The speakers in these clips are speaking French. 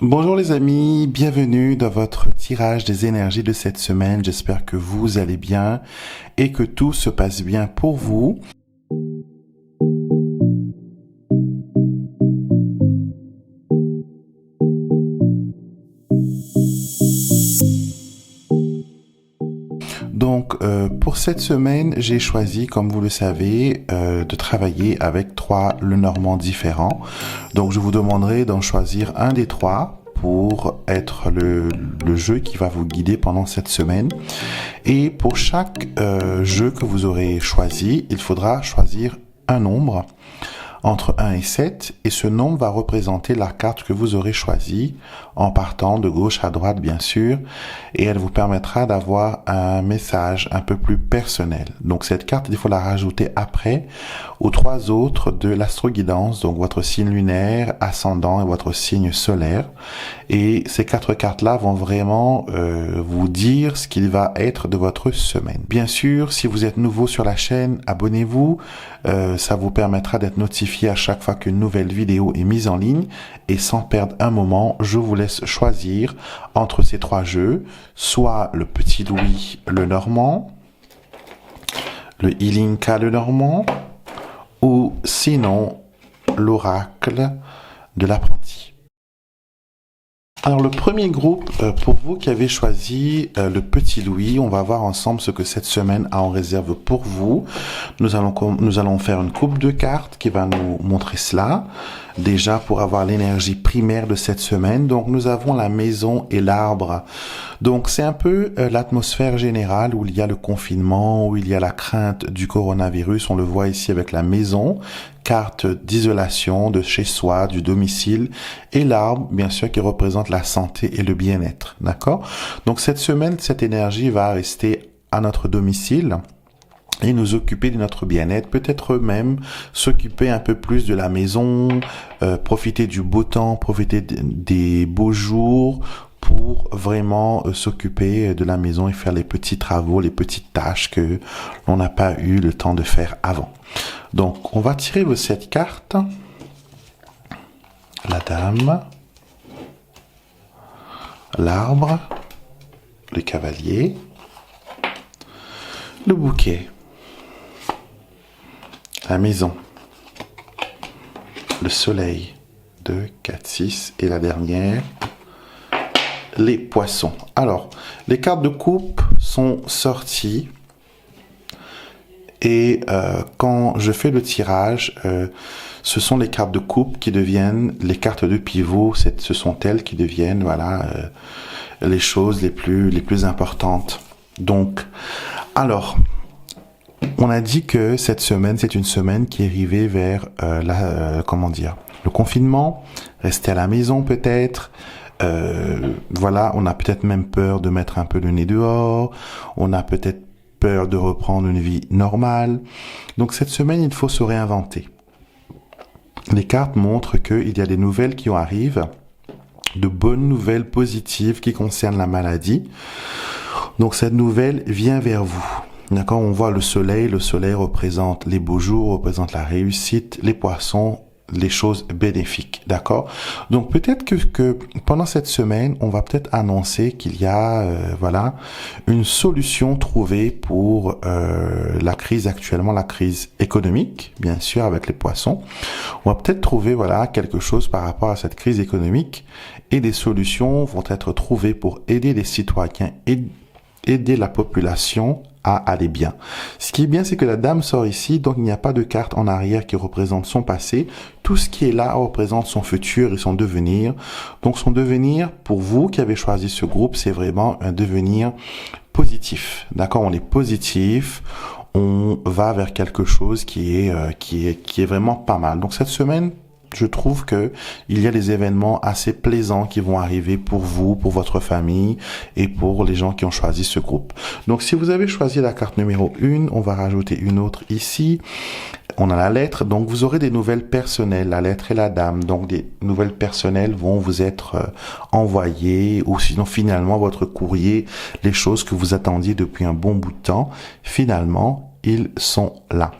Bonjour les amis, bienvenue dans votre tirage des énergies de cette semaine. J'espère que vous allez bien et que tout se passe bien pour vous. Donc pour cette semaine, j'ai choisi, comme vous le savez, de travailler avec 3 Lenormand différents. Donc je vous demanderai d'en choisir un des 3 pour être le jeu qui va vous guider pendant cette semaine. Et pour chaque jeu que vous aurez choisi, il faudra choisir un nombre entre 1 et 7, et ce nombre va représenter la carte que vous aurez choisie en partant de gauche à droite bien sûr, et elle vous permettra d'avoir un message un peu plus personnel. Donc cette carte, il faut la rajouter après aux 3 autres de l'astroguidance, donc votre signe lunaire, ascendant et votre signe solaire. Et ces 4 cartes-là vont vraiment vous dire ce qu'il va être de votre semaine. Bien sûr, si vous êtes nouveau sur la chaîne, abonnez-vous. Ça vous permettra d'être notifié à chaque fois qu'une nouvelle vidéo est mise en ligne. Et sans perdre un moment, je vous laisse choisir entre ces 3 jeux, soit le Petit Louis Lenormand, le Ilinka Lenormand, ou sinon l'Oracle de l'apprenti. Alors le premier groupe, pour vous qui avez choisi le Petit Louis, on va voir ensemble ce que cette semaine a en réserve pour vous. Nous allons faire une coupe de cartes qui va nous montrer cela. Déjà pour avoir l'énergie primaire de cette semaine. Donc nous avons la maison et l'arbre. Donc c'est un peu l'atmosphère générale où il y a le confinement, où il y a la crainte du coronavirus. On le voit ici avec la maison, carte d'isolation de chez soi, du domicile, et l'arbre, bien sûr, qui représente la santé et le bien-être. D'accord? Donc cette semaine, cette énergie va rester à notre domicile et nous occuper de notre bien-être, peut-être même s'occuper un peu plus de la maison, profiter du beau temps, profiter des beaux jours pour vraiment s'occuper de la maison et faire les petits travaux, les petites tâches que l'on n'a pas eu le temps de faire avant. Donc, on va tirer vos 7 cartes. La dame, l'arbre, le cavalier, le bouquet, la maison, le soleil, 2, 4, 6, et la dernière, les poissons. Alors, les cartes de coupe sont sorties, et quand je fais le tirage, ce sont les cartes de coupe qui deviennent les cartes de pivot. Ce sont elles qui deviennent, voilà, les choses les plus importantes. Donc, alors, on a dit que cette semaine, c'est une semaine qui est arrivée vers le confinement, rester à la maison peut-être. Voilà, on a peut-être même peur de mettre un peu le nez dehors. On a peut-être peur de reprendre une vie normale. Donc cette semaine, il faut se réinventer. Les cartes montrent qu'il y a des nouvelles qui arrivent, de bonnes nouvelles positives qui concernent la maladie. Donc cette nouvelle vient vers vous. D'accord, on voit le soleil représente les beaux jours, représente la réussite, les poissons, les choses bénéfiques, d'accord? Donc peut-être que pendant cette semaine, on va peut-être annoncer qu'il y a une solution trouvée pour la crise actuellement, la crise économique, bien sûr, avec les poissons. On va peut-être trouver quelque chose par rapport à cette crise économique, et des solutions vont être trouvées pour aider les citoyens et aider la population à aller bien. Ce qui est bien, c'est que la dame sort ici, donc il n'y a pas de carte en arrière qui représente son passé. Tout ce qui est là représente son futur et son devenir. Donc son devenir, pour vous qui avez choisi ce groupe, c'est vraiment un devenir positif. D'accord? On est positif, on va vers quelque chose qui est vraiment pas mal. Donc cette semaine, je trouve que il y a des événements assez plaisants qui vont arriver pour vous, pour votre famille et pour les gens qui ont choisi ce groupe. Donc, si vous avez choisi la carte numéro 1, on va rajouter une autre ici. On a la lettre, donc vous aurez des nouvelles personnelles, la lettre et la dame. Donc, des nouvelles personnelles vont vous être envoyées, ou sinon, finalement, votre courrier, les choses que vous attendiez depuis un bon bout de temps, finalement, ils sont là.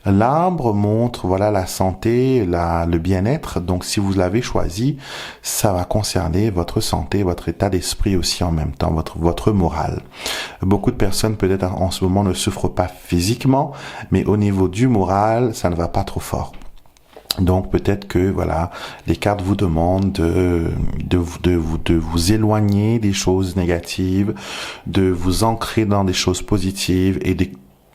L'arbre montre, voilà, la santé, le bien-être. Donc, si vous l'avez choisi, ça va concerner votre santé, votre état d'esprit aussi en même temps, votre morale. Beaucoup de personnes, peut-être en ce moment, ne souffrent pas physiquement, mais au niveau du moral, ça ne va pas trop fort. Donc peut-être que voilà, les cartes vous demandent de vous éloigner des choses négatives, de vous ancrer dans des choses positives et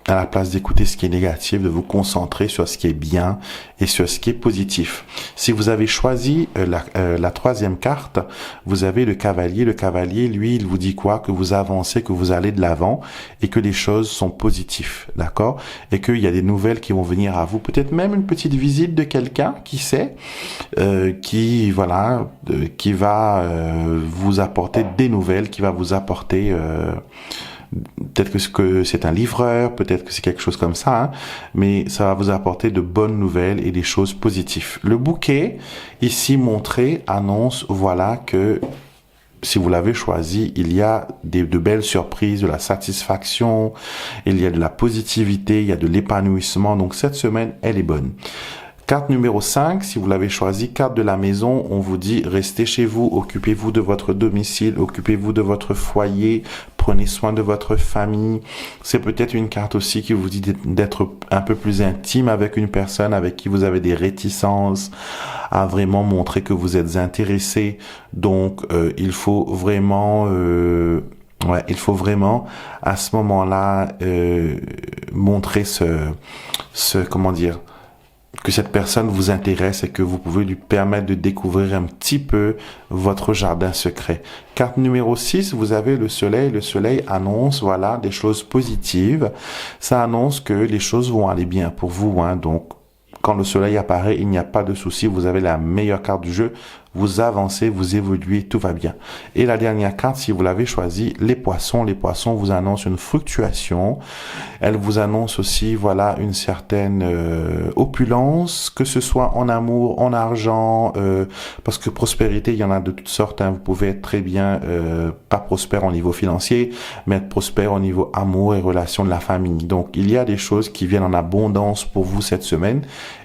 à la place d'écouter ce qui est négatif, de vous concentrer sur ce qui est bien et sur ce qui est positif. Si vous avez choisi la troisième carte, vous avez le cavalier. Le cavalier, lui, il vous dit quoi? Que vous avancez, que vous allez de l'avant et que les choses sont positives, d'accord? Et qu'il y a des nouvelles qui vont venir à vous. Peut-être même une petite visite de quelqu'un, qui sait, qui va vous apporter des nouvelles, qui va vous apporter... peut-être que c'est un livreur, peut-être que c'est quelque chose comme ça, hein, mais ça va vous apporter de bonnes nouvelles et des choses positives. Le bouquet, ici montré, annonce, voilà, que si vous l'avez choisi, il y a de belles surprises, de la satisfaction, il y a de la positivité, il y a de l'épanouissement. Donc cette semaine, elle est bonne. Carte numéro 5, si vous l'avez choisi, carte de la maison, on vous dit restez chez vous, occupez-vous de votre domicile, occupez-vous de votre foyer, prenez soin de votre famille. C'est peut-être une carte aussi qui vous dit d'être un peu plus intime avec une personne avec qui vous avez des réticences, à vraiment montrer que vous êtes intéressé. Donc il faut vraiment à ce moment-là montrer comment dire, que cette personne vous intéresse et que vous pouvez lui permettre de découvrir un petit peu votre jardin secret. Carte numéro 6, vous avez le soleil. Le soleil annonce, voilà, des choses positives. Ça annonce que les choses vont aller bien pour vous, hein. Donc, quand le soleil apparaît, il n'y a pas de souci. Vous avez la meilleure carte du jeu. Vous avancez, vous évoluez, tout va bien. Et la dernière carte, si vous l'avez choisie, les poissons. Les poissons vous annoncent une fluctuation. Elle vous annonce aussi, voilà, une certaine opulence, que ce soit en amour, en argent, parce que prospérité, il y en a de toutes sortes, hein. Vous pouvez être très bien, pas prospère au niveau financier, mais être prospère au niveau amour et relation de la famille. Donc, il y a des choses qui viennent en abondance pour vous cette semaine.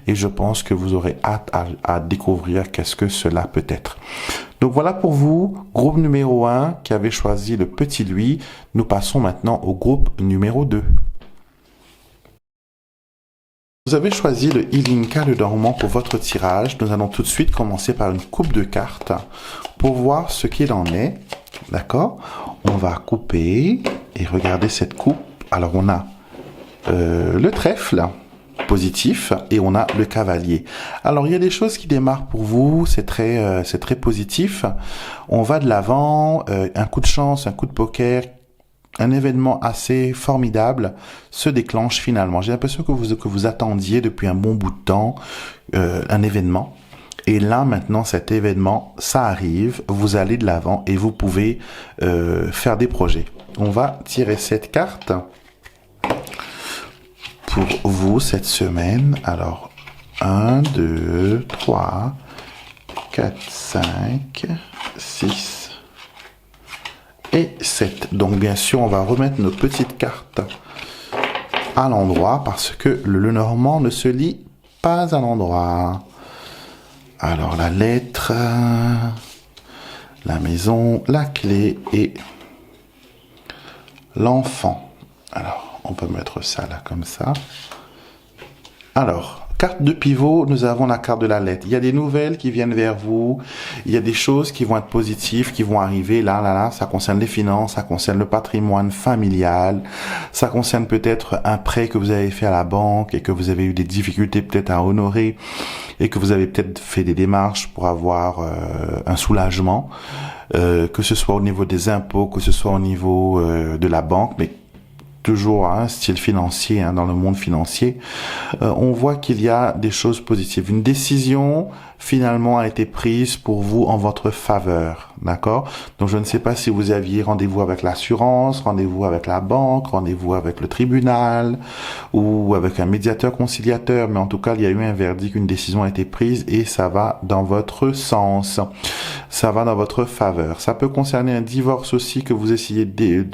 Et je pense que vous aurez hâte à découvrir qu'est-ce que cela peut être. Donc voilà pour vous, groupe numéro 1 qui avait choisi le petit Louis. Nous passons maintenant au groupe numéro 2. Vous avez choisi le Ilinka, le dormant, pour votre tirage. Nous allons tout de suite commencer par une coupe de cartes pour voir ce qu'il en est. D'accord? On va couper et regarder cette coupe. Alors on a le trèfle positif et on a le cavalier. Alors il y a des choses qui démarrent pour vous, c'est très positif. On va de l'avant, un coup de chance, un coup de poker, un événement assez formidable se déclenche finalement. J'ai l'impression que vous attendiez depuis un bon bout de temps un événement. Et là, maintenant, cet événement, ça arrive, vous allez de l'avant et vous pouvez faire des projets. On va tirer cette carte pour vous cette semaine. Alors, 1, 2, 3, 4, 5, 6 et 7. Donc, bien sûr, on va remettre nos petites cartes à l'endroit parce que le Lenormand ne se lit pas à l'endroit. Alors, la lettre, la maison, la clé et l'enfant. Alors, on peut mettre ça là comme ça. Alors, carte de pivot, nous avons la carte de la lettre. Il y a des nouvelles qui viennent vers vous. Il y a des choses qui vont être positives, qui vont arriver là. Ça concerne les finances, ça concerne le patrimoine familial. Ça concerne peut-être un prêt que vous avez fait à la banque et que vous avez eu des difficultés peut-être à honorer et que vous avez peut-être fait des démarches pour avoir un soulagement, que ce soit au niveau des impôts, que ce soit au niveau de la banque, mais toujours un style financier, dans le monde financier, on voit qu'il y a des choses positives. Une décision finalement a été prise pour vous en votre faveur. d'accord? Donc je ne sais pas si vous aviez rendez-vous avec l'assurance, rendez-vous avec la banque, rendez-vous avec le tribunal ou avec un médiateur conciliateur, mais en tout cas il y a eu un verdict, une décision a été prise et ça va dans votre sens, ça va dans votre faveur. Ça peut concerner un divorce aussi que vous essayez de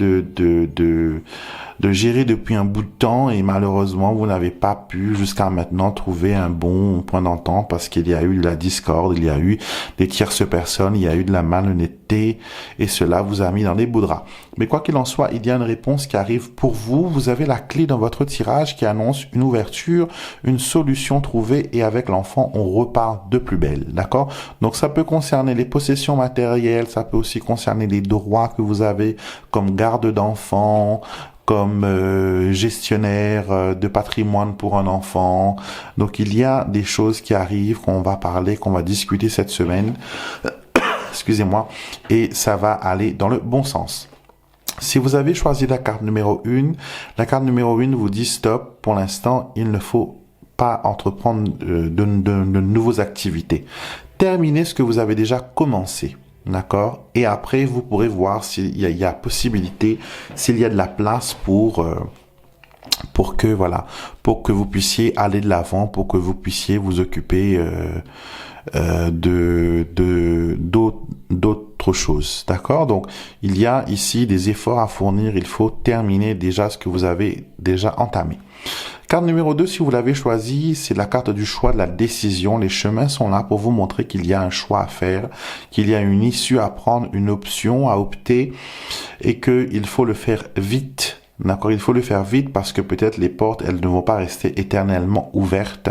gérer depuis un bout de temps et malheureusement vous n'avez pas pu jusqu'à maintenant trouver un bon point d'entente parce qu'il y a eu de la discorde, il y a eu des tierces personnes, il y a eu de la malhonnêteté et cela vous a mis dans les bouts de rats. Mais quoi qu'il en soit, il y a une réponse qui arrive pour vous. Vous avez la clé dans votre tirage qui annonce une ouverture, une solution trouvée et avec l'enfant, on repart de plus belle, d'accord? Donc ça peut concerner les possessions matérielles, ça peut aussi concerner les droits que vous avez comme garde d'enfant, comme gestionnaire de patrimoine pour un enfant. Donc il y a des choses qui arrivent, qu'on va parler, qu'on va discuter cette semaine. Excusez-moi. Et ça va aller dans le bon sens. Si vous avez choisi la carte numéro 1, la carte numéro 1 vous dit stop. Pour l'instant, il ne faut pas entreprendre de nouvelles activités. Terminez ce que vous avez déjà commencé. D'accord? Et après, vous pourrez voir s'il y a possibilité, s'il y a de la place pour que vous puissiez aller de l'avant, pour que vous puissiez vous occuper d'autres choses. D'accord? Donc, il y a ici des efforts à fournir. Il faut terminer déjà ce que vous avez déjà entamé. Carte numéro 2, si vous l'avez choisi, c'est la carte du choix, de la décision. Les chemins sont là pour vous montrer qu'il y a un choix à faire, qu'il y a une issue à prendre, une option à opter et qu'il faut le faire vite. D'accord, il faut le faire vite parce que peut-être les portes, elles ne vont pas rester éternellement ouvertes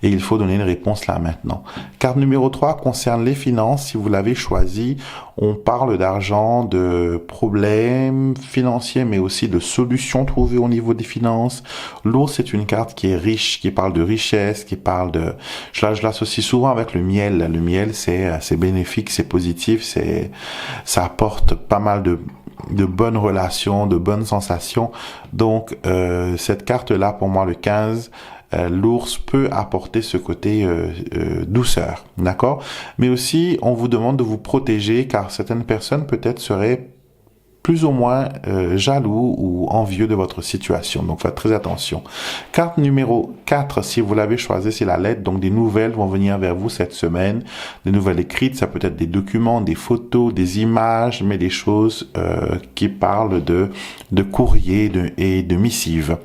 et il faut donner une réponse là maintenant. Carte numéro 3 concerne les finances. Si vous l'avez choisi, on parle d'argent, de problèmes financiers, mais aussi de solutions trouvées au niveau des finances. L'ours, c'est une carte qui est riche, qui parle de richesse, qui parle de... Je l'associe souvent avec le miel. Le miel, c'est bénéfique, c'est positif, ça apporte pas mal de bonnes relations, de bonnes sensations. Donc, cette carte-là, pour moi, le 15, l'ours peut apporter ce côté douceur, d'accord? Mais aussi, on vous demande de vous protéger, car certaines personnes peut-être seraient plus ou moins jaloux ou envieux de votre situation. Donc, faites très attention. Carte numéro 4, si vous l'avez choisi, c'est la lettre. Donc, des nouvelles vont venir vers vous cette semaine. Des nouvelles écrites, ça peut être des documents, des photos, des images, mais des choses qui parlent de courrier et de missives.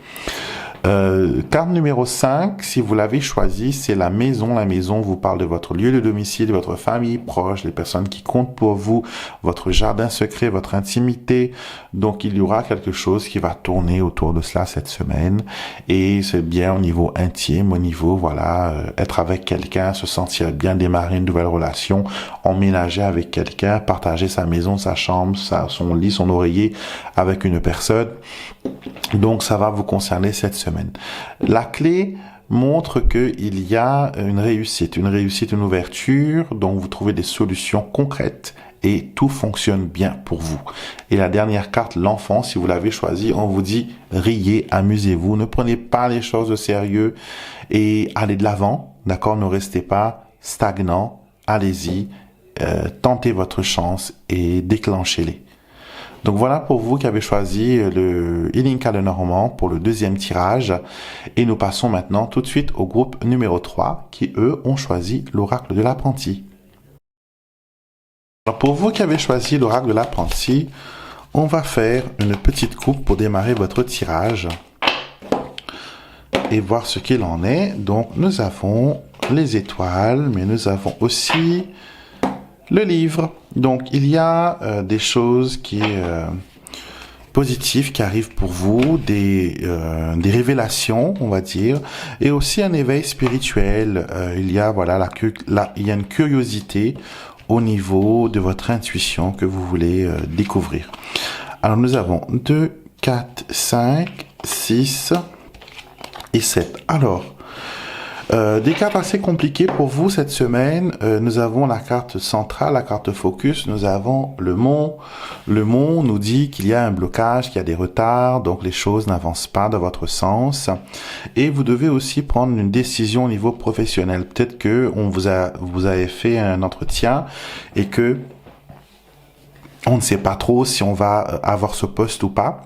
Carte numéro 5, si vous l'avez choisi, c'est la maison. La maison vous parle de votre lieu de domicile, de votre famille proche, les personnes qui comptent pour vous, votre jardin secret, votre intimité. Donc, il y aura quelque chose qui va tourner autour de cela cette semaine. Et c'est bien au niveau intime, au niveau, être avec quelqu'un, se sentir bien, démarrer une nouvelle relation, emménager avec quelqu'un, partager sa maison, sa chambre, son lit, son oreiller avec une personne. Donc, ça va vous concerner cette semaine. La clé montre qu'il y a une réussite, une ouverture, donc vous trouvez des solutions concrètes et tout fonctionne bien pour vous. Et la dernière carte, l'enfant, si vous l'avez choisi, on vous dit riez, amusez-vous, ne prenez pas les choses au sérieux et allez de l'avant, d'accord? Ne restez pas stagnant, allez-y, tentez votre chance et déclenchez-les. Donc voilà pour vous qui avez choisi le Healing Lenormand pour le deuxième tirage. Et nous passons maintenant tout de suite au groupe numéro 3 qui, eux, ont choisi l'oracle de l'apprenti. Alors pour vous qui avez choisi l'oracle de l'apprenti, on va faire une petite coupe pour démarrer votre tirage et voir ce qu'il en est. Donc nous avons les étoiles, mais nous avons aussi le livre. Donc, il y a des choses positives qui arrivent pour vous, des révélations, on va dire, et aussi un éveil spirituel. Il y a il y a une curiosité au niveau de votre intuition que vous voulez découvrir. Alors, nous avons 2, 4, 5, 6 et 7. Alors, des cartes assez compliquées pour vous cette semaine. Nous avons la carte centrale, la carte focus. Nous avons le mont. Le mont nous dit qu'il y a un blocage, qu'il y a des retards, donc les choses n'avancent pas dans votre sens. Et vous devez aussi prendre une décision au niveau professionnel. Peut-être que vous avez fait un entretien et que On ne sait pas trop si on va avoir ce poste ou pas.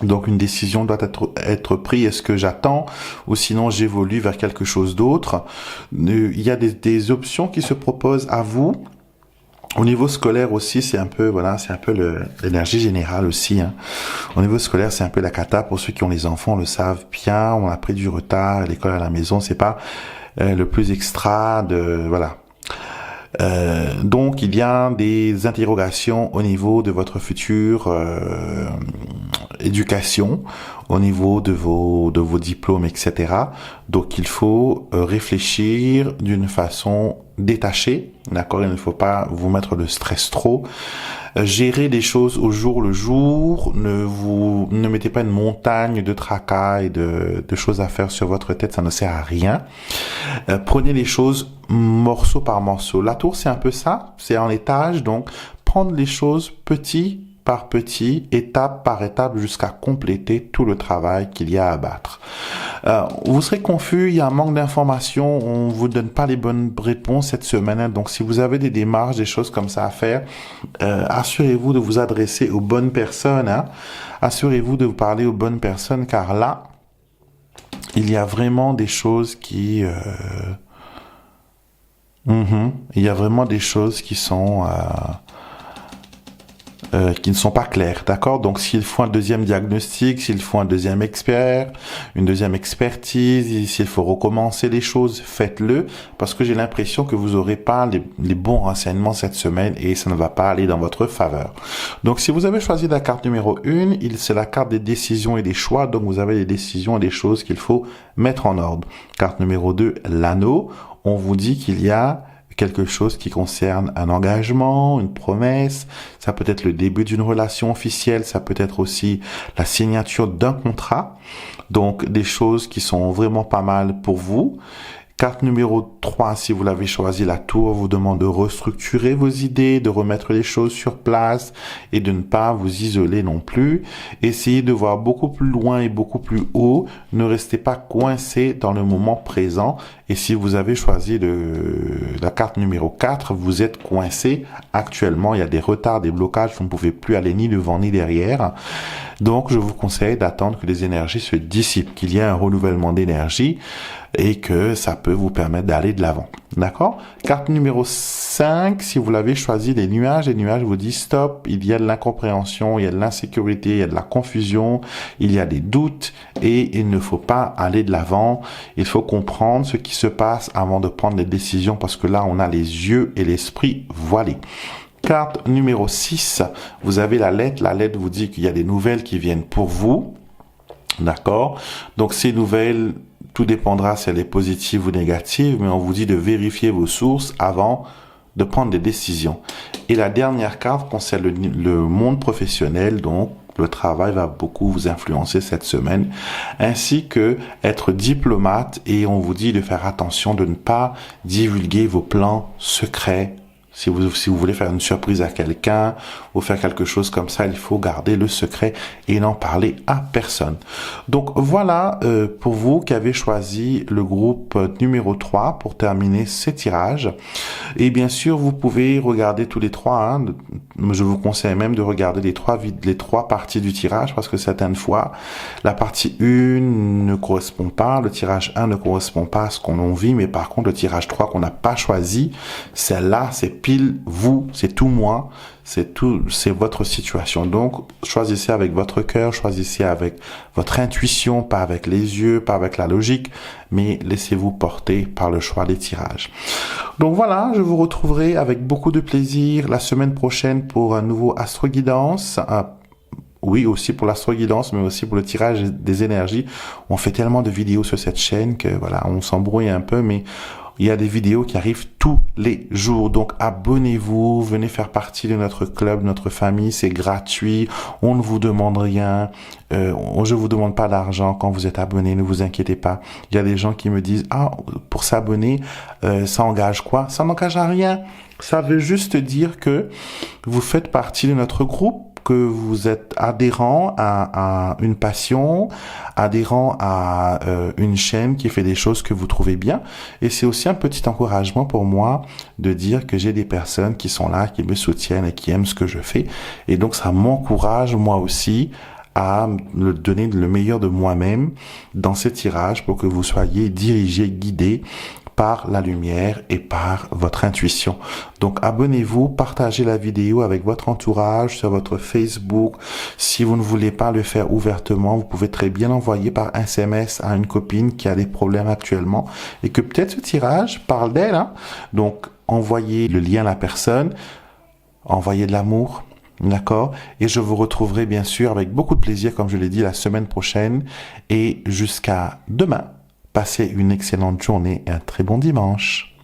Donc une décision doit être prise. Est-ce que j'attends ou sinon j'évolue vers quelque chose d'autre? Il y a des options qui se proposent à vous. Au niveau scolaire aussi, c'est un peu l'énergie générale aussi. Hein. Au niveau scolaire, c'est un peu la cata. Pour ceux qui ont les enfants, le savent bien. On a pris du retard. L'école à la maison, c'est pas le plus extra de voilà. Donc il y a des interrogations au niveau de votre future éducation, au niveau de vos diplômes, etc. Donc il faut réfléchir d'une façon détachée, d'accord? Il ne faut pas vous mettre le stress trop. Gérer les choses au jour le jour. Ne mettez pas une montagne de tracas et de choses à faire sur votre tête, ça ne sert à rien. Prenez les choses morceau par morceau. La tour, c'est un peu ça, c'est en étage, donc prendre les choses petit par petit, étape par étape, jusqu'à compléter tout le travail qu'il y a à abattre. Vous serez confus, il y a un manque d'informations, on vous donne pas les bonnes réponses cette semaine, hein. Donc si vous avez des démarches, des choses comme ça à faire, assurez-vous de vous adresser aux bonnes personnes, hein. Assurez-vous de vous parler aux bonnes personnes, car là, il y a vraiment des choses qui... il y a vraiment des choses qui sont... qui ne sont pas claires, d'accord? Donc s'il faut un deuxième diagnostic, s'il faut un deuxième expert, une deuxième expertise, s'il faut recommencer les choses, faites-le, parce que j'ai l'impression que vous n'aurez pas les bons renseignements cette semaine et ça ne va pas aller dans votre faveur. Donc si vous avez choisi la carte numéro 1, c'est la carte des décisions et des choix, donc vous avez des décisions et des choses qu'il faut mettre en ordre. Carte numéro 2, l'anneau, on vous dit qu'il y a quelque chose qui concerne un engagement, une promesse, ça peut être le début d'une relation officielle, ça peut être aussi la signature d'un contrat, donc des choses qui sont vraiment pas mal pour vous. Carte numéro 3, si vous l'avez choisi, la tour vous demande de restructurer vos idées, de remettre les choses sur place et de ne pas vous isoler non plus. Essayez de voir beaucoup plus loin et beaucoup plus haut. Ne restez pas coincé dans le moment présent. Et si vous avez choisi la carte numéro 4, vous êtes coincé. Actuellement, il y a des retards, des blocages, vous ne pouvez plus aller ni devant ni derrière. Donc, je vous conseille d'attendre que les énergies se dissipent, qu'il y ait un renouvellement d'énergie et que ça peut vous permettre d'aller de l'avant. D'accord? Carte numéro 5, si vous l'avez choisi, les nuages vous disent stop, il y a de l'incompréhension, il y a de l'insécurité, il y a de la confusion, il y a des doutes et il ne faut pas aller de l'avant. Il faut comprendre ce qui se passe avant de prendre les décisions parce que là, on a les yeux et l'esprit voilés. Carte numéro 6, vous avez la lettre. La lettre vous dit qu'il y a des nouvelles qui viennent pour vous. D'accord? Donc, ces nouvelles, tout dépendra si elle est positive ou négative, mais on vous dit de vérifier vos sources avant de prendre des décisions. Et la dernière carte concerne le monde professionnel, donc le travail va beaucoup vous influencer cette semaine, ainsi que être diplomate, et on vous dit de faire attention de ne pas divulguer vos plans secrets. Si vous voulez faire une surprise à quelqu'un ou faire quelque chose comme ça, il faut garder le secret et n'en parler à personne. Donc voilà pour vous qui avez choisi le groupe numéro 3 pour terminer ces tirages. Et bien sûr, vous pouvez regarder tous les trois. Hein. Je vous conseille même de regarder les trois parties du tirage parce que certaines fois, la partie 1 ne correspond pas, le tirage 1 ne correspond pas à ce qu'on vit, mais par contre, le tirage 3 qu'on n'a pas choisi, celle-là, c'est pile vous, c'est tout moi, c'est votre situation. Donc, choisissez avec votre cœur, choisissez avec votre intuition, pas avec les yeux, pas avec la logique, mais laissez-vous porter par le choix des tirages. Donc voilà, je vous retrouverai avec beaucoup de plaisir la semaine prochaine pour un nouveau Astro Guidance. Oui, aussi pour l'astro-guidance, mais aussi pour le tirage des énergies. On fait tellement de vidéos sur cette chaîne que voilà, on s'embrouille un peu, mais il y a des vidéos qui arrivent tous les jours. Donc, abonnez-vous, venez faire partie de notre club, notre famille. C'est gratuit. On ne vous demande rien. Je vous demande pas d'argent quand vous êtes abonné. Ne vous inquiétez pas. Il y a des gens qui me disent, pour s'abonner, ça engage quoi? Ça n'engage à rien. Ça veut juste dire que vous faites partie de notre groupe. que vous êtes adhérent à une passion, adhérent à une chaîne qui fait des choses que vous trouvez bien. Et c'est aussi un petit encouragement pour moi de dire que j'ai des personnes qui sont là, qui me soutiennent et qui aiment ce que je fais. Et donc ça m'encourage moi aussi à me donner le meilleur de moi-même dans ces tirages pour que vous soyez dirigés, guidés par la lumière et par votre intuition. Donc abonnez-vous, partagez la vidéo avec votre entourage sur votre Facebook. Si vous ne voulez pas le faire ouvertement, vous pouvez très bien l'envoyer par SMS à une copine qui a des problèmes actuellement et que peut-être ce tirage parle d'elle, hein. Donc envoyez le lien à la personne, envoyez de l'amour. D'accord? Et je vous retrouverai bien sûr avec beaucoup de plaisir, comme je l'ai dit, la semaine prochaine. Et jusqu'à demain, passez une excellente journée et un très bon dimanche.